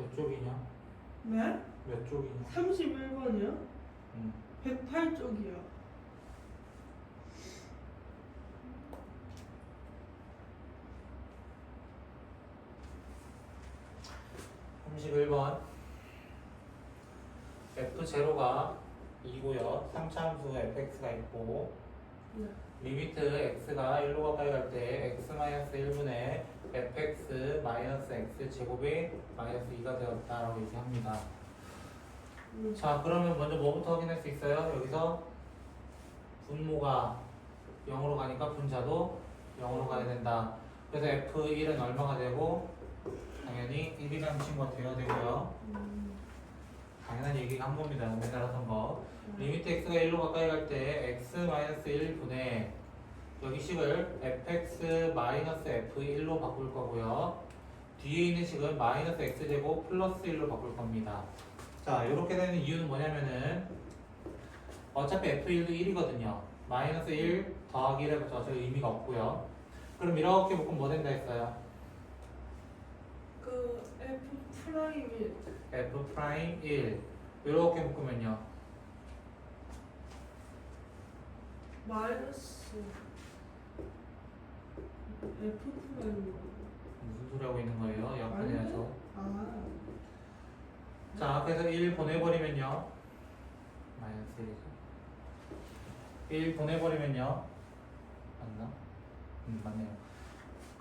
몇 쪽이냐? 네? 몇 쪽이냐? 31번이요? 108쪽이요. 31번 F0가 2고요. 3차 함수 fx가 있고 네. 리미트 x가 1로 가까이 갈 때 x-1분의 fx x 제곱이 -2가 되었다라고 얘기합니다. 자, 그러면 먼저 뭐부터 확인할 수 있어요? 여기서 분모가 0으로 가니까 분자도 0으로 가야 된다. 그래서 f1은 얼마가 되고 당연히 1이라는 친구가 되어야 되고요. 당연한 얘기가 한 겁니다. 맨날 하던 거. 리미트 x가 1로 가까이 갈 때 x-1분의 여기 식을 fx f1로 바꿀 거고요. 뒤에 있는 식은 -x제곱 플러스 1로 바꿀 겁니다. 자, 이렇게 되는 이유는 뭐냐면은 어차피 f1도 1이거든요. -1 더하기 1 해서 저 의미가 없고요. 그럼 이렇게 묶으면 뭐 된다 했어요? 그 F 프라임이 f'1 이렇게 묶으면요. 마이너스 F 프라임 무슨 소리 하고 있는 거예요? 약분해야죠. 아 자, 그래서 1 보내버리면요. -1 보내버리면요. 맞나? 맞네요.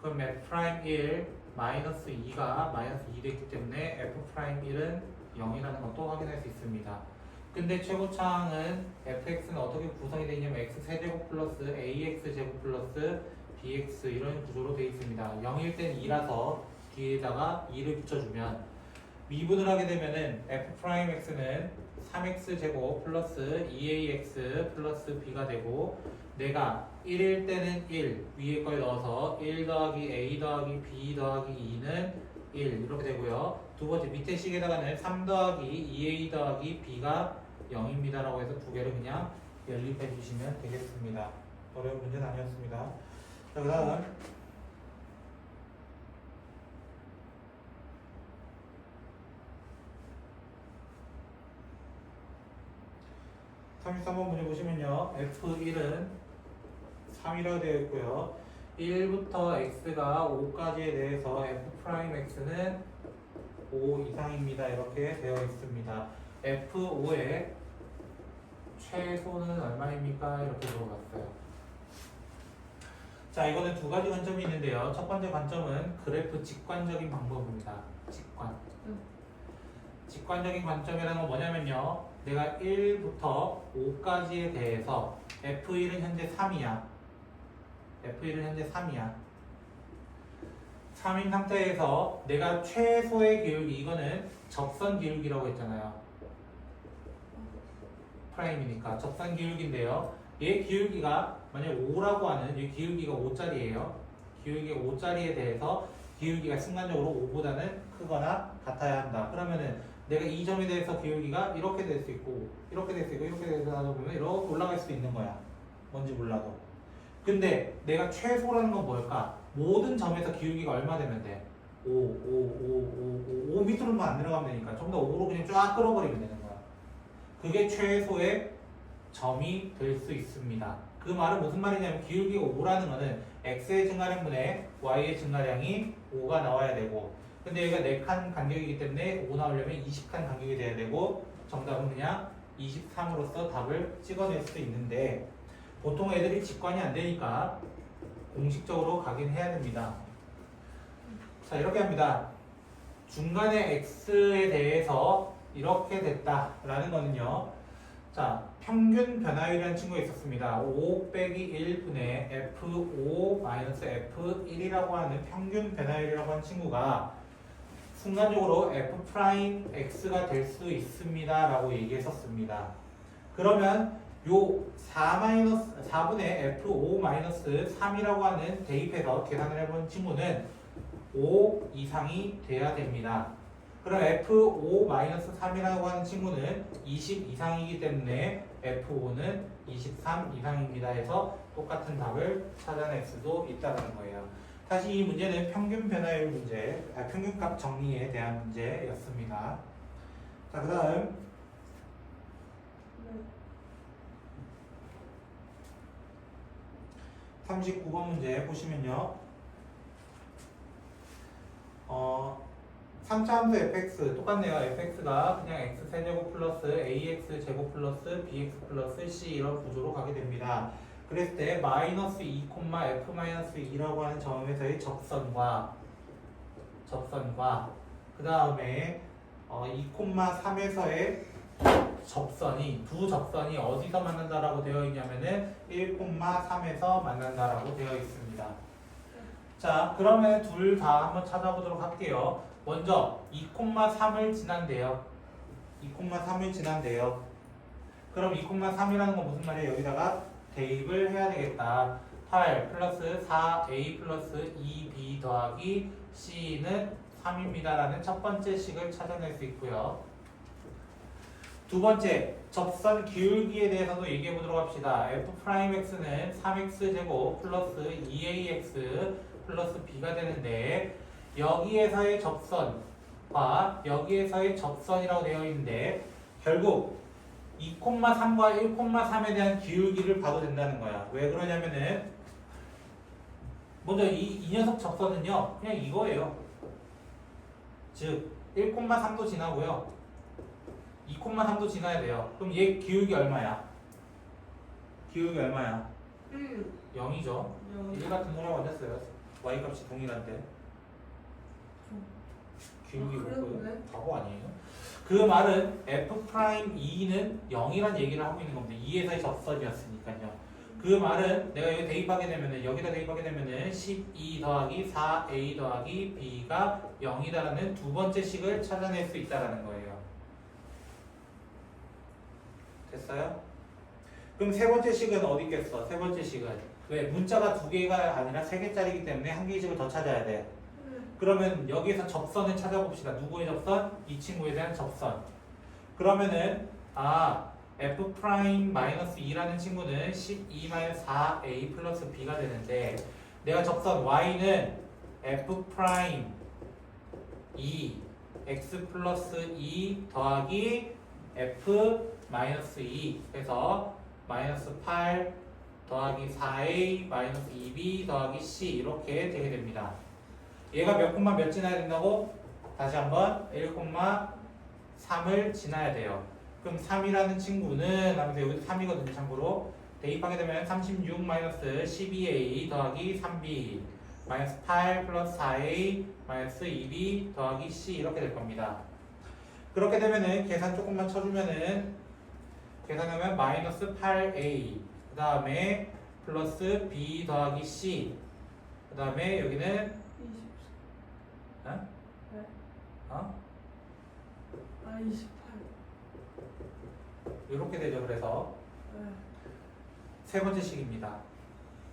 그럼 f'1 -2가 -2 됐기 때문에 f'1은 0이라는 것도 확인할 수 있습니다. 근데 최고차항은 fx는 어떻게 구성이 되어 있냐면 x세제곱 플러스 ax제곱 플러스 bx 이런 구조로 되어 있습니다. 0일 땐 2라서 뒤에다가 2를 붙여주면 미분을 하게 되면은 f'x는 3x제곱 플러스 2ax 플러스 b가 되고 내가 1일 때는 1 위에 걸 넣어서 1 더하기 a 더하기 b 더하기 2는 1 이렇게 되고요. 두 번째 밑에 식에다가는 3 더하기 2a 더하기 b가 0입니다 라고 해서 두 개를 그냥 연립해 주시면 되겠습니다. 어려운 문제는 아니었습니다. 자, 그 다음 33번 문제 보시면요. F1은 3이라고 되어 있고요. 1부터 x가 5까지에 대해서 f'x는 5 이상입니다. 이렇게 되어 있습니다. F5의 최소는 얼마입니까? 이렇게 물어봤어요. 자, 이거는 두 가지 관점이 있는데요. 첫 번째 관점은 그래프 직관적인 방법입니다. 직관적인 관점이라는 건 뭐냐면요. 내가 1부터 5까지에 대해서 F1은 현재 3이야. F1은 현재 3이야. 3인 상태에서 내가 최소의 기울기, 이거는 접선 기울기라고 했잖아요. 프라임이니까 접선 기울기인데요. 얘 기울기가 만약 5라고 하는 얘 기울기가 5짜리예요. 기울기가 5짜리에 대해서 기울기가 순간적으로 5보다는 크거나 같아야 한다. 그러면은 내가 이 점에 대해서 기울기가 이렇게 될 수 있고 이렇게 될 수 있고 이렇게 돼서 하다 보면 이렇게 올라갈 수도 있는 거야. 뭔지 몰라도. 근데 내가 최소라는 건 뭘까? 모든 점에서 기울기가 얼마 되면 돼? 5 밑으로만 안 내려가면 되니까 좀 더 5로 그냥 쫙 끌어버리면 되는 거야. 그게 최소의 점이 될 수 있습니다. 그 말은 무슨 말이냐면 기울기가 5라는 거는 x의 증가량분의 y의 증가량이 5가 나와야 되고 근데 여기가 4칸 간격이기 때문에 5 나오려면 20칸 간격이 돼야 되고 정답은 그냥 23으로서 답을 찍어낼 수 있는데 보통 애들이 직관이 안 되니까 공식적으로 가긴 해야 됩니다. 자, 이렇게 합니다. 중간에 x에 대해서 이렇게 됐다라는 거는요. 자, 평균 변화율이라는 친구가 있었습니다. 5 빼기 1분의 f5 f1이라고 하는 평균 변화율이라고 하는 친구가 순간적으로 f'x가 될 수 있습니다 라고 얘기했었습니다. 그러면 요 4분의 f5-3이라고 하는 대입해서 계산을 해본 친구는 5 이상이 돼야 됩니다. 그럼 f5-3이라고 하는 친구는 20 이상이기 때문에 f5는 23 이상입니다 해서 똑같은 답을 찾아낼 수도 있다는 거예요. 다시 이 문제는 평균 변화율 문제, 평균값 정리에 대한 문제였습니다. 자, 그 다음 네. 39번 문제 보시면요. 3차 함수 fx 똑같네요. fx가 그냥 x 세제곱 플러스 ax 제곱 플러스 bx 플러스 c 이런 구조로 가게 됩니다. 그랬을 때 마이너스 2, f 마이너스 2라고 하는 점에서의 접선과 그 다음에 2, 3에서의 접선이 두 접선이 어디서 만난다라고 되어 있냐면은 1, 3에서 만난다라고 되어 있습니다. 자, 그러면 둘 다 한번 찾아보도록 할게요. 먼저 2,3을 지난대요. 2,3을 지난대요. 그럼 2,3이라는 건 무슨 말이에요? 여기다가 대입을 해야 되겠다. 8 플러스 4a 플러스 2b 더하기 c는 3입니다. 라는 첫 번째 식을 찾아낼 수 있고요. 두 번째, 접선 기울기에 대해서도 얘기해 보도록 합시다. f'x는 3x제곱 플러스 2ax 플러스 b가 되는데 여기에서의 접선과 여기에서의 접선이라고 되어 있는데 결국 2,3과 1,3에 대한 기울기를 봐도 된다는 거야. 왜 그러냐면은 먼저 이 녀석 접선은요 그냥 이거예요. 즉 1,3도 지나고요 2,3도 지나야 돼요. 그럼 얘 기울기 얼마야? 기울기 얼마야? 0이죠. 1 같은 거라고 안 했어요. y 값이 동일한데 기울기 뭐고요? 그래? 바보 아니에요? 그 말은 f'2는 0이란 얘기를 하고 있는 겁니다. 2에서의 접선이었으니까요. 그 말은 내가 여기 대입하게 되면은 여기다 대입하게 되면은 12 더하기 4a 더하기 b가 0이다라는 두 번째 식을 찾아낼 수 있다라는 거예요. 됐어요? 그럼 세 번째 식은 어디 있겠어? 세 번째 식은 왜? 문자가 두 개가 아니라 세 개짜리이기 때문에 한 개의 식을 더 찾아야 돼. 그러면 여기에서 접선을 찾아봅시다. 누구의 접선? 이 친구에 대한 접선. 그러면은 f'-2라는 친구는 12-4a 플러스 b가 되는데 내가 접선 y는 f'2 x 플러스 2 더하기 f-2 그래서 마이너스 8 더하기 4a 마이너스 2b 더하기 c 이렇게 되게 됩니다. 얘가 몇 콤마 몇 지나야 된다고? 다시 한번 1,3을 지나야 돼요. 그럼 3이라는 친구는 하면서 여기도 3이거든요. 참고로 대입하게 되면 36 마이너스 12a 더하기 3b 마이너스 8 플러스 4a 마이너스 2b 더하기 c 이렇게 될 겁니다. 그렇게 되면은 계산 조금만 쳐주면은 계산하면 마이너스 8a 그 다음에 플러스 b 더하기 c 그 다음에 여기는 28. 이렇게 되죠. 그래서 세 번째 식입니다.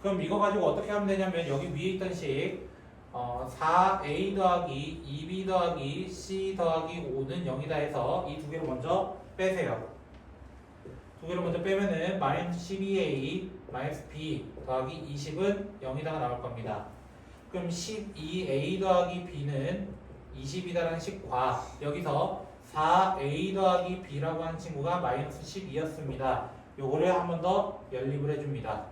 그럼 이거 가지고 어떻게 하면 되냐면 여기 위에 있던 식 4a 더하기 2b 더하기 c 더하기 5는 0이다 해서 이 두 개를 먼저 빼세요. 두 개를 먼저 빼면은 마이너스 12a 마이너스 b 더하기 20은 0이다가 나올 겁니다. 그럼 12a 더하기 b는 20이다라는 식과 여기서 4a 더하기 b라고 하는 친구가 마이너스 12였습니다. 요거를 한 번 더 연립을 해줍니다.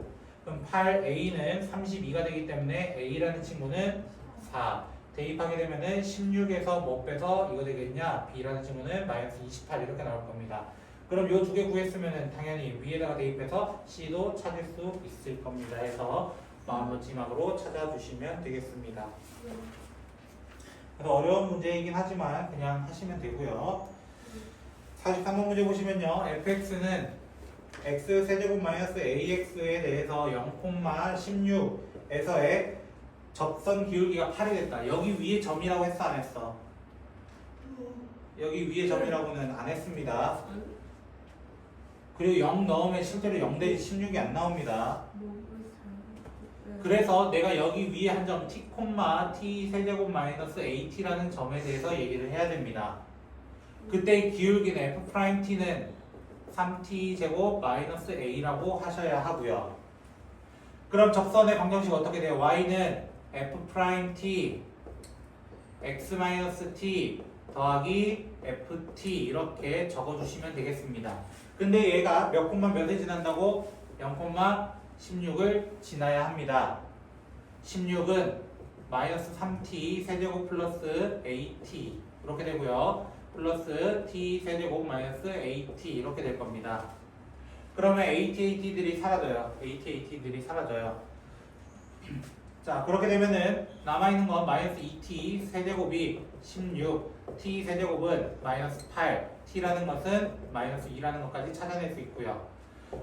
그럼 8a는 32가 되기 때문에 a라는 친구는 4 대입하게 되면은 16에서 뭐 빼서 이거 되겠냐? b라는 친구는 마이너스 28 이렇게 나올 겁니다. 그럼 요 두 개 구했으면은 당연히 위에다가 대입해서 c도 찾을 수 있을 겁니다. 해서 마지막으로 찾아주시면 되겠습니다. 그래서 어려운 문제이긴 하지만 그냥 하시면 되고요. 43번 문제 보시면요. fx는 x 세제곱 마이너스 ax에 대해서 0,16에서의 접선 기울기가 8이 됐다. 여기 위에 점이라고 했어 안 했어? 여기 위에 점이라고는 안 했습니다. 그리고 0 넣으면 실제로 0 대신 16이 안 나옵니다. 그래서 내가 여기 위에 한 점 t, t 세제곱 마이너스 at라는 점에 대해서 얘기를 해야 됩니다. 그때 기울기는 f't는 3t 제곱 마이너스 a라고 하셔야 하고요. 그럼 접선의 방정식 어떻게 돼요? y는 f 프라임 t x 마이너스 t 더하기 ft 이렇게 적어주시면 되겠습니다. 근데 얘가 몇 콤마 몇에 지난다고? 0,16을 지나야 합니다. 16은 마이너스 3t 세제곱 플러스 at 이렇게 되고요. 플러스 t 세제곱 마이너스 at 이렇게 될 겁니다. 그러면 at들이 사라져요. at들이 사라져요. 자, 그렇게 되면은 남아있는 건 마이너스 2t 세제곱이 16, t 세제곱은 마이너스 8, t라는 것은 마이너스 2라는 것까지 찾아낼 수 있고요.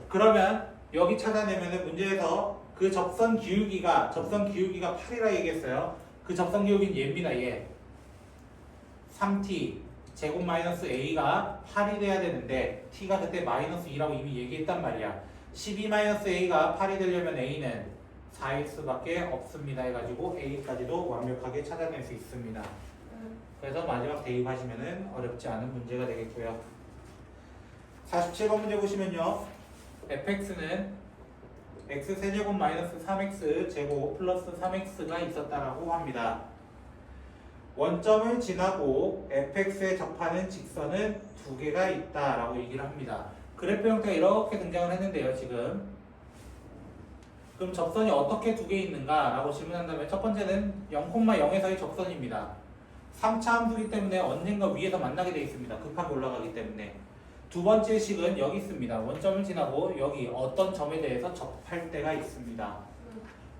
그러면 여기 찾아내면은 문제에서 그 접선 기울기가 8이라 얘기했어요. 그 접선 기울기는 얘입니다. 얘 3t 제곱 마이너스 a가 8이 돼야 되는데 t가 그때 마이너스 2라고 이미 얘기했단 말이야. 12 마이너스 a가 8이 되려면 a는 4일 수밖에 없습니다 해가지고 a까지도 완벽하게 찾아낼 수 있습니다. 그래서 마지막 대입하시면은 어렵지 않은 문제가 되겠고요. 47번 문제 보시면요. fx는 x 세제곱 마이너스 3x 제곱 플러스 3x가 있었다라고 합니다. 원점을 지나고 fx에 접하는 직선은 두 개가 있다라고 얘기를 합니다. 그래프 형태가 이렇게 등장을 했는데요. 지금 그럼 접선이 어떻게 두 개 있는가 라고 질문한다면 첫 번째는 0,0에서의 접선입니다. 3차 함수이기 때문에 언젠가 위에서 만나게 되어 있습니다. 급하게 올라가기 때문에. 두 번째 식은 여기 있습니다. 원점을 지나고 여기 어떤 점에 대해서 접할 때가 있습니다.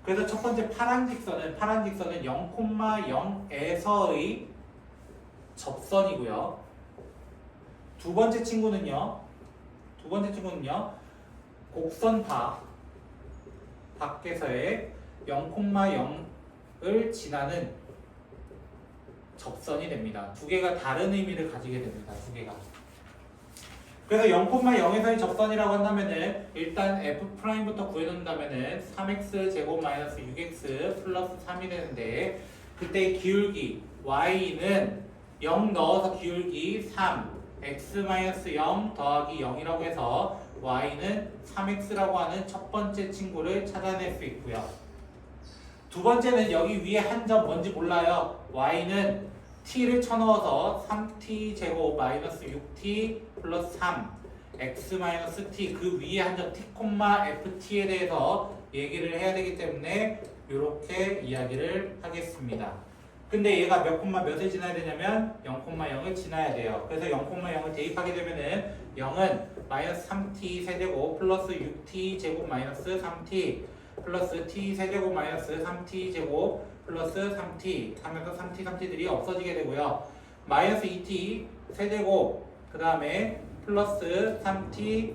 그래서 첫 번째 파란 직선은 0,0에서의 접선이고요. 두 번째 친구는요. 곡선 밖에서의 0,0을 지나는 접선이 됩니다. 두 개가 다른 의미를 가지게 됩니다. 두 개가. 그래서 0,0에서의 접선이라고 한다면은 일단 f'부터 구해놓는다면은 3x 제곱 마이너스 6x 플러스 3이 되는데 그때 기울기 y는 0 넣어서 기울기 3 x 마이너스 0 더하기 0이라고 해서 y는 3x라고 하는 첫 번째 친구를 찾아낼 수 있고요. 두 번째는 여기 위에 한 점 뭔지 몰라요. y는 t를 쳐넣어서 3t 제곱 마이너스 6t 플러스 3 x 마이너스 t 그 위에 한 점 t, ft에 대해서 얘기를 해야 되기 때문에 이렇게 이야기를 하겠습니다. 근데 얘가 몇 콤마 몇을 지나야 되냐면 0,0을 지나야 돼요. 그래서 0,0을 대입하게 되면은 0은 마이너스 3t 세제곱 플러스 6t 제곱 마이너스 3t 플러스 t 세제곱 마이너스 3t 제곱 플러스 3t 하면서 3t들이 없어지게 되고요. 마이너스 2t 세제곱 그 다음에 플러스 3t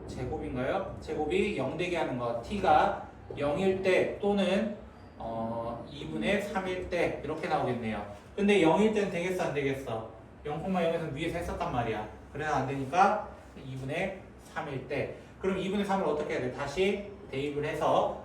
제곱인가요? 제곱이 0 되게 하는 거. t가 0일 때 또는 2분의 3일 때 이렇게 나오겠네요. 근데 0일 때는 되겠어 안 되겠어? 0,0에서 위에서 했었단 말이야. 그래서 안 되니까 2분의 3일 때. 그럼 2분의 3을 어떻게 해야 돼? 다시 대입을 해서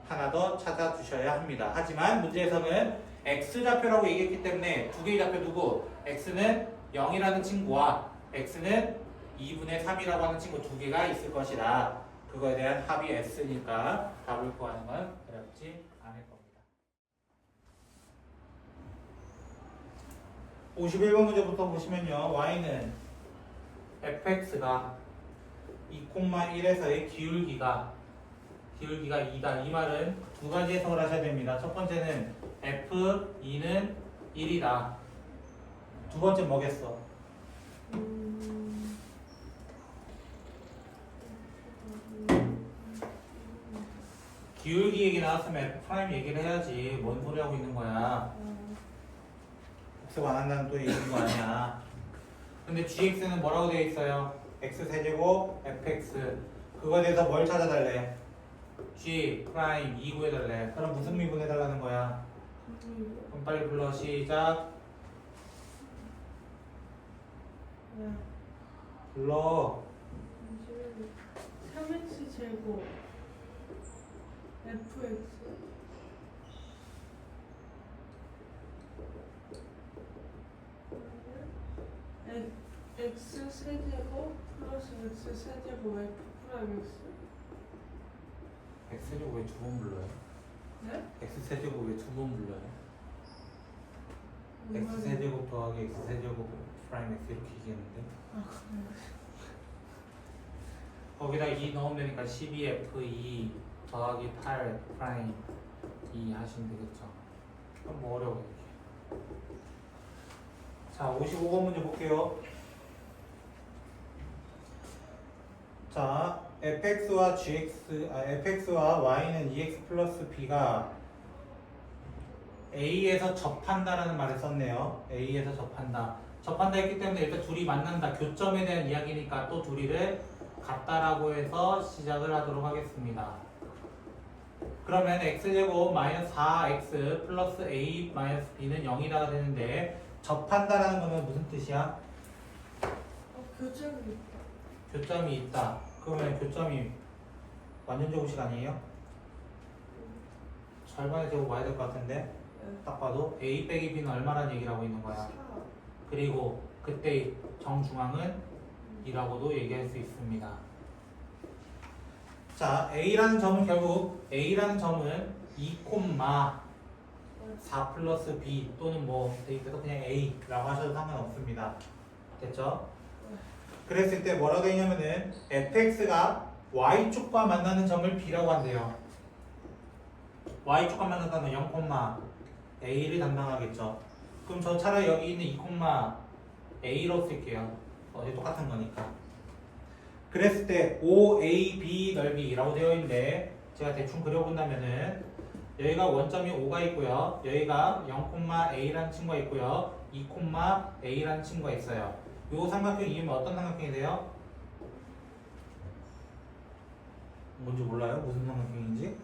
하나 더 찾아주셔야 합니다. 하지만 문제에서는 x좌표라고 얘기했기 때문에 두 개의 좌표 두고 x는 0이라는 친구와 x는 2분의 3이라고 하는 친구 두 개가 있을 것이라 그거에 대한 합이 s니까 답을 구하는 건 어렵지 않을 겁니다. 51번 문제부터 보시면요. y는 fx가 2,1에서의 기울기가 2다. 이 말은 두 가지 해석을 하셔야 됩니다. 첫 번째는 f2는 1이다. 두 번째 뭐겠어? 기울기 얘기 나왔으면 f 프라임 얘기를 해야지. 뭔 소리 하고 있는 거야? 복습 안 한다는 또 얘기인 거 아니야. 근데 gx는 뭐라고 되어 있어요? x 세제곱 fx. 그거에 대해서 뭘 찾아달래? g 프라임 2 구해달래. 그럼 무슨 미분해달라는 거야? 그럼 빨리 불러. 시작. 불러. 3x 제곱 fx x 세제곱 플러스 x 세제곱 f 프라임 x x제곱 왜 두 번 불러요? 네? x세제곱 왜 두 번 불러요? x세제곱 더하기 x세제곱 프라임 x 이렇게 얘기했는데 거기다 2 넣으면 되니까 12f2 더하기 8 프라임 2 하시면 되겠죠. 그럼 뭐 어려워요 이렇게. 자 55번 문제 볼게요. 자 fx와 fx와 y는 2x 플러스 b가 A에서 접한다라는 말을 썼네요. A에서 접한다. 접한다 했기 때문에 일단 둘이 만난다. 교점에 대한 이야기니까 또 둘이를 같다라고 해서 시작을 하도록 하겠습니다. 그러면 x제곱 마이너스 4x 플러스 a 마이너스 b는 0이라가 되는데 접한다라는 거는 무슨 뜻이야? 교정이 있다. 교점이 있다. 그러면 교점이 완전 제곱식 아니에요? 절반의 제곱 와야 될 것 같은데 딱 봐도 a 빼기 b는 얼마라는 얘기를 하고 있는 거야. 4. 그리고 그때 정중앙은 2라고도 얘기할 수 있습니다. 자, A라는 점은 결국 A라는 점은 2, 4 플러스 B 또는 뭐 대입해서 그냥 A라고 하셔도 상관없습니다. 됐죠? 그랬을 때 뭐라고 되냐면은 fx가 y쪽과 만나는 점을 B라고 한대요. y쪽과 만난다는 0,a를 담당하겠죠. 그럼 저 차라리 여기 있는 2,a로 쓸게요. 어제 똑같은 거니까. 그랬을 때 OAB 넓이라고 되어 있는데 제가 대충 그려본다면은 여기가 원점이 5가 있고요. 여기가 0,a라는 친구가 있고요. 2,a라는 친구가 있어요. 요 삼각형 이름이 어떤 삼각형이 돼요? 뭔지 몰라요? 무슨 삼각형인지?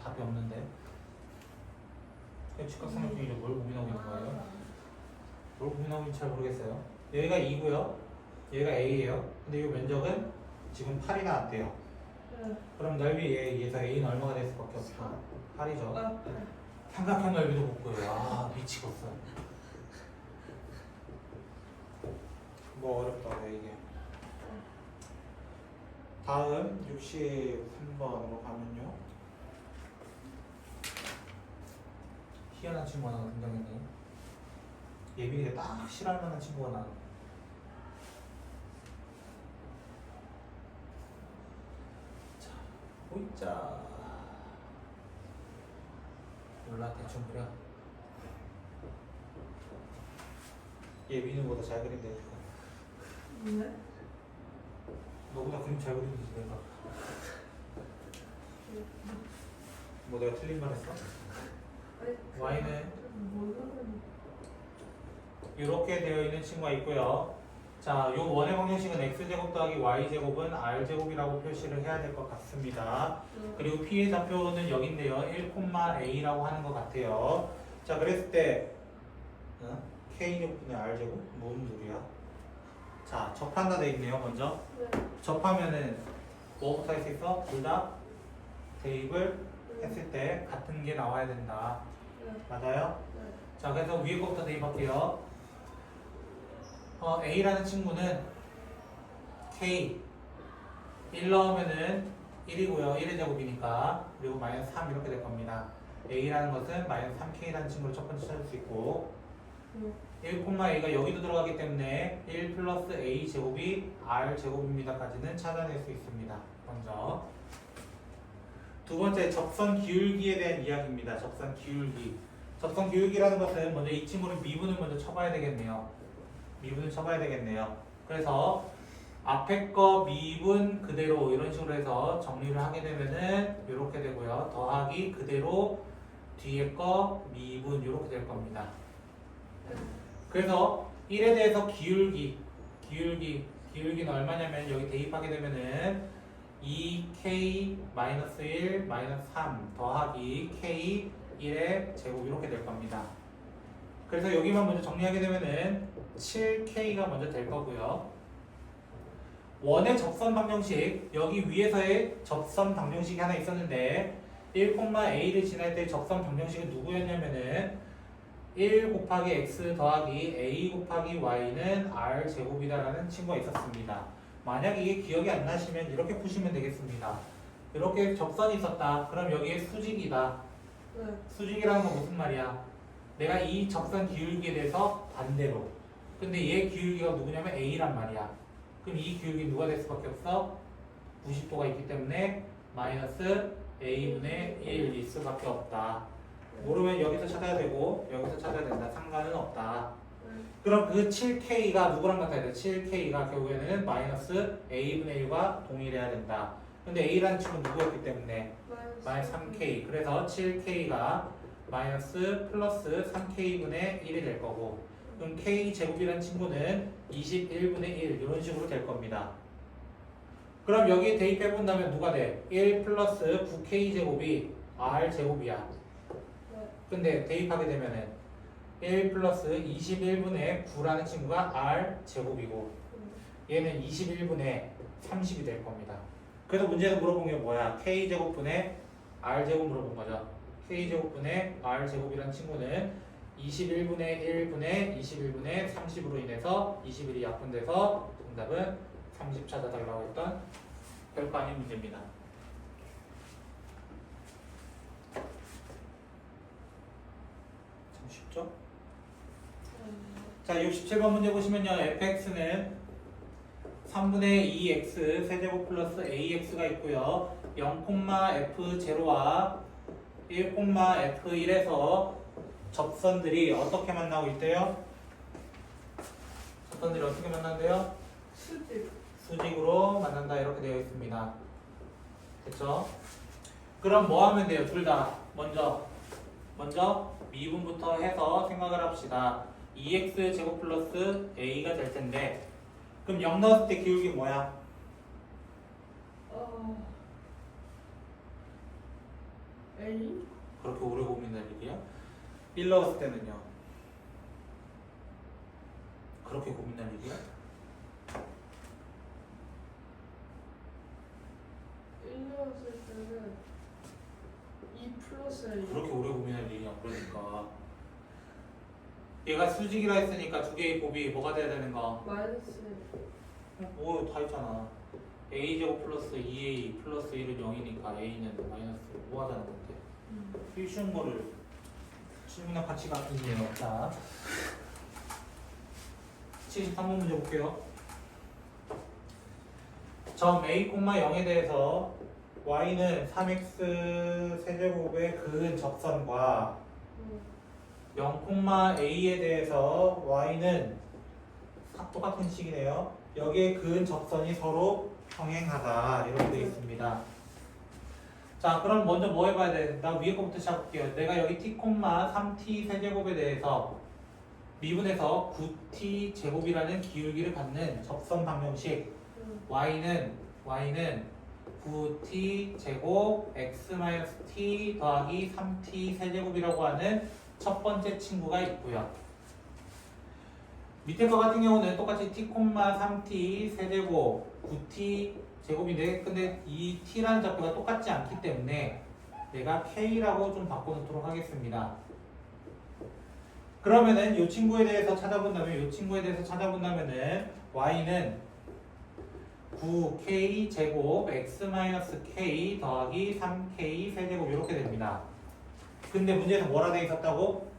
답이 없는데. 직각삼각형이죠. 뭘 고민하고 있는 거예요? 뭘 고민하고 있는지 잘 모르겠어요. 여기가 2고요. 여기가 A예요. 근데 이 면적은 지금 8이 나왔대요. 네. 그럼 넓이에 의해서 A는 얼마가 될 수밖에 없어? 8이죠. 아, 삼각형 넓이도 못 구해요. 아 미치겠어. 뭐 어렵다고요 이게. 다음 63번으로 가면요. 희한한 친구 하나 등장했네. 예빈이가 딱 싫어할 만한 친구가 나와. 자, 보이자. 몰라 대충 그려. 예빈이보다 잘 그린다니까. 네? 너보다 그림 잘 그리는지 내가. 뭐 내가 틀린 말 했어? Y는 이렇게 되어 있는 친구가 있고요. 자, 요 원의 방정식은 x제곱 더하기 y제곱은 r제곱이라고 표시를 해야 될 것 같습니다. 그리고 P의 좌표는 여기인데요. 1,a라고 하는 것 같아요. 자, 그랬을 때 K제곱분의 R제곱? 뭔 소리야? 자, 접한다 돼 있네요. 먼저 접하면은 뭐부터 할 수 있어? 둘 다 대입을 했을 때 같은 게 나와야 된다. 맞아요? 자, 그래서 위에 거부터 대입할게요. A라는 친구는 K 1 넣으면은 1이고요. 1의 제곱이니까. 그리고 마이너스 3 이렇게 될 겁니다. A라는 것은 마이너스 3K라는 친구를 첫 번째 찾을 수 있고 1,a가 여기도 들어가기 때문에 1 플러스 A 제곱이 R 제곱입니다까지는 찾아낼 수 있습니다. 먼저 두 번째 접선 기울기에 대한 이야기입니다. 접선 기울기. 접선 기울기라는 것은 먼저 이 친구는 미분을 먼저 쳐봐야 되겠네요. 미분을 쳐봐야 되겠네요. 그래서 앞에 거 미분 그대로 이런 식으로 해서 정리를 하게 되면은 이렇게 되고요. 더하기 그대로 뒤에 거 미분 이렇게 될 겁니다. 그래서 1에 대해서 기울기는 얼마냐면 여기 대입하게 되면은 2k-1 -3 더하기 k 1의 제곱 이렇게 될 겁니다. 그래서 여기만 먼저 정리하게 되면은 7k가 먼저 될 거고요. 원의 접선 방정식 여기 위에서의 접선 방정식이 하나 있었는데 1,a를 지날 때 접선 방정식은 누구였냐면은 1 곱하기 x 더하기 a 곱하기 y는 r 제곱이다라는 친구가 있었습니다. 만약 이게 기억이 안 나시면 이렇게 푸시면 되겠습니다. 이렇게 접선이 있었다. 그럼 여기에 수직이다. 네. 수직이라는 건 무슨 말이야? 내가 이 접선 기울기에 대해서 반대로. 근데 얘 기울기가 누구냐면 A란 말이야. 그럼 이 기울기 누가 될 수밖에 없어? 90도가 있기 때문에 마이너스 A분의 1일 수밖에 없다. 모르면 여기서 찾아야 되고 여기서 찾아야 된다. 상관은 없다. 네. 그럼 그 7K가 누구랑 같아야 돼? 7K가 결국에는 마이너스 A분의 1과 동일해야 된다. 근데 A라는 친구는 누구였기 때문에 마이너스 3K. 그래서 7K가 마이너스 플러스 3K분의 1이 될 거고, 그럼 K제곱이라는 친구는 21분의 1 이런 식으로 될 겁니다. 그럼 여기 대입해 본다면 누가 돼? 1 플러스 9K제곱이 R제곱이야. 네. 근데 대입하게 되면은 1 플러스 21분의 9라는 친구가 R제곱이고 얘는 21분의 30이 될 겁니다. 그래서 문제에서 물어본 게 뭐야? K제곱분의 R제곱 물어본 거죠. K제곱분의 R제곱이라는 친구는 21분의 1분의 21분의 30으로 인해서 21이 약분돼서 정답은 30 찾아달라고 했던 별거 아닌 문제입니다. 참 쉽죠? 자, 67번 문제 보시면요. fx는 3분의 2x 세제곱 플러스 ax가 있고요. 0,f0와 1,f1에서 접선들이 어떻게 만나고 있대요? 접선들이 어떻게 만난대요? 수직. 수직으로 만난다 이렇게 되어 있습니다. 됐죠? 그럼 뭐 하면 돼요? 둘 다 먼저 미분부터 해서 생각을 합시다. 2x 제곱 플러스 a가 될 텐데 그럼 0 넣었을 때 기울기 뭐야? A? 그렇게 오래 고민할 일이야? 1 넣었을 때는요? 그렇게 고민할 일이야? 1 넣었을 때는 2 플러스 A. 그렇게 오래 고민할 일이야. 그러니까 얘가 수직이라 했으니까 두 개의 곱이 뭐가 돼야 되는 거? 마이너스. 뭐 다 있잖아. a제곱 플러스 2a 플러스 1은 0이니까 a는 마이너스 뭐 하자는 건데. 이 쉬운 거를 질문이랑 같이 가르치네요. 자, 73번 문제 볼게요. 점 a, 0에 대해서 y는 3x 세제곱의 그은 접선과 0,a에 대해서 y는 똑같은 식이네요. 여기에 그은 접선이 서로 평행하다 이렇게 되어 있습니다. 자, 그럼 먼저 뭐 해봐야 돼? 나 위에 거부터 시작할게요. 내가 여기 t, 3t 세제곱에 대해서 미분해서 9t 제곱이라는 기울기를 갖는 접선 방정식 y는 9t 제곱 x-t 더하기 3t 세제곱이라고 하는 첫 번째 친구가 있고요. 밑에 거 같은 경우는 똑같이 t, 3t 세제곱 9t 제곱인데 근데 이 t라는 좌표가 똑같지 않기 때문에 내가 k라고 좀 바꿔놓도록 하겠습니다. 그러면은 이 친구에 대해서 찾아본다면 y는 9k 제곱 x-k 더하기 3k 세제곱 이렇게 됩니다. 근데 문제에서 뭐라 돼 있었다고?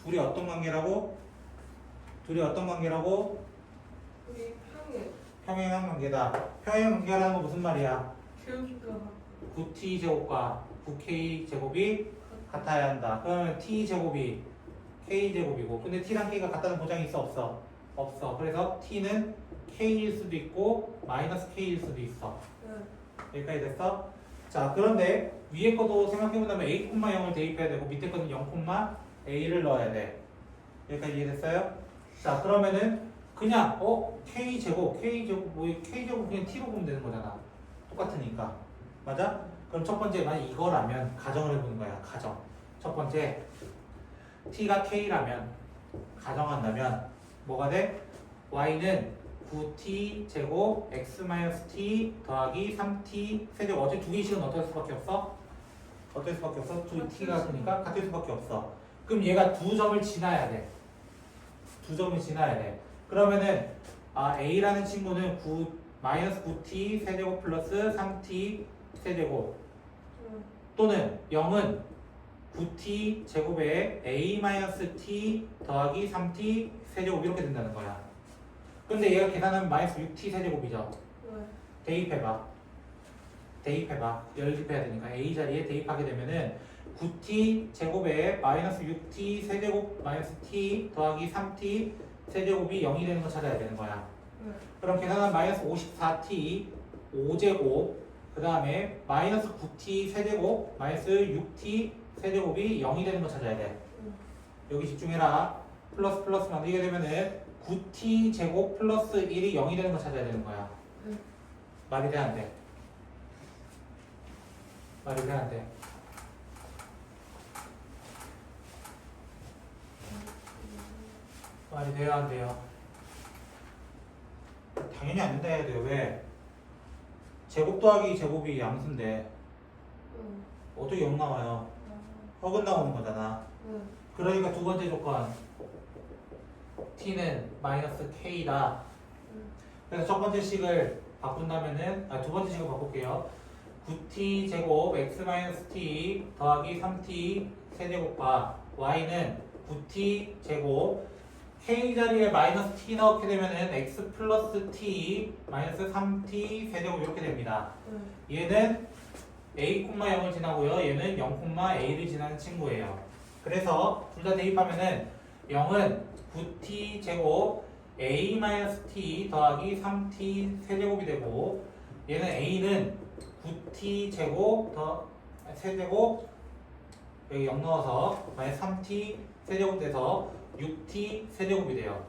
둘이 어떤 관계라고? 우리 평행. 평행한 관계다. 평행 관계라는 건 무슨 말이야? 기울기가 9t 제곱과 9k 제곱이 같아야 한다. 그러면 t 제곱이 k 제곱이고, 근데 t랑 k가 같다는 보장이 있어 없어? 없어. 그래서 t는 k일 수도 있고 마이너스 k일 수도 있어. 여기까지 됐어? 자, 그런데 위에 것도 생각해본다면 a, 0을 대입해야 되고 밑에 거는 0,a를 넣어야 돼. 여기까지 이해됐어요? 자, 그러면은 그냥 k제곱 그냥 t로 보면 되는 거잖아. 똑같으니까. 맞아? 그럼 첫 번째 만약 이거라면 가정을 해보는 거야. 가정. 첫 번째 t가 k라면 가정한다면 뭐가 돼? y는 9t 제곱 x-t 더하기 3t 세제곱. 어차피 두 개씩은 어떨 수밖에 없어? 어떨 수밖에 없어? 두 t가 있으니까 같을 수밖에 없어. 그럼 얘가 두 점을 지나야 돼. 그러면은 a라는 친구는 마이너스 9t 세제곱 플러스 3t 세제곱 응. 또는 0은 9t 제곱에 a-t 더하기 3t 세제곱 이렇게 된다는 거야. 근데 얘가 계산하면 마이너스 6t 세제곱이죠. 왜? 대입해봐. 연립해야 되니까 a 자리에 대입하게 되면은 9t 제곱에 마이너스 6t 세제곱 마이너스 t 더하기 3t 세제곱이 0이 되는 거 찾아야 되는 거야. 왜? 그럼 계산하면 마이너스 54t 5제곱 그 다음에 마이너스 9t 세제곱 마이너스 6t 세제곱이 0이 되는 거 찾아야 돼. 응. 여기 집중해라. 플러스 플러스 만들게 되면은 9t 제곱 플러스 1이 0이 되는 거 찾아야 되는 거야. 응. 말이 돼 안 돼? 말이 돼 안 돼? 말이 돼요 안 돼요? 당연히 안 된다 해야 돼요. 왜? 제곱 더하기 제곱이 양수인데 응. 어떻게 0 나와요? 허근 나오는 거잖아. 응. 그러니까 두 번째 조건 t는 마이너스 k다. 응. 그래서 첫 번째 식을 바꾼다면은 두 번째 식을 바꿀게요. 9t 제곱 x-t 더하기 3t 세제곱과 y는 9t 제곱 k 자리에 마이너스 t 넣게 되면은 x 플러스 t 마이너스 3t 세제곱 이렇게 됩니다. 응. 얘는 a, 0을 지나고요. 얘는 0,a를 지나는 친구예요. 그래서 둘 다 대입하면은 0은 9t 제곱 a-t 더하기 3t 세제곱이 되고 얘는 a는 9t 제곱 더 세제곱 여기 0 넣어서 마이너스 3t 세제곱 돼서 6t 세제곱이 돼요.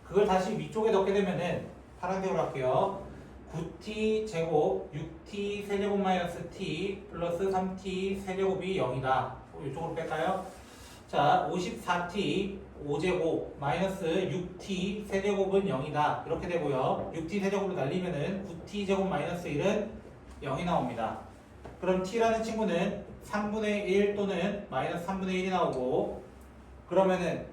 그걸 다시 위쪽에 넣게 되면은 파란색으로 할게요. 9t 제곱 6t 세제곱 마이너스 t 플러스 3t 세제곱이 0이다. 이쪽으로 뺄까요? 자, 54t 5제곱 마이너스 6t 세제곱은 0이다. 이렇게 되고요. 6t 세제곱으로 날리면은 9t 제곱 마이너스 1은 0이 나옵니다. 그럼 t라는 친구는 3분의 1 또는 마이너스 3분의 1이 나오고 그러면은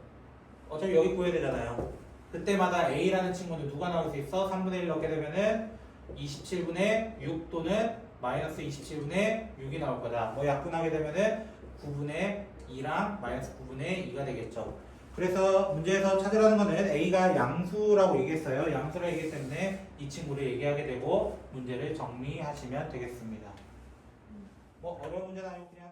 어차피 여기 구해야 되잖아요. 그때마다 a라는 친구는 누가 나올 수 있어? 3분의 1 넣게 되면은 27분의 6 또는 마이너스 27분의 6이 나올 거다. 뭐 약분하게 되면은 9분의 2랑 마이너스 9분의 2가 되겠죠. 그래서 문제에서 찾으라는 거는 a가 양수라고 얘기했어요. 양수라고 얘기했기 때문에 이 친구를 얘기하게 되고 문제를 정리하시면 되겠습니다. 뭐 어려운 문제는 아니고 그냥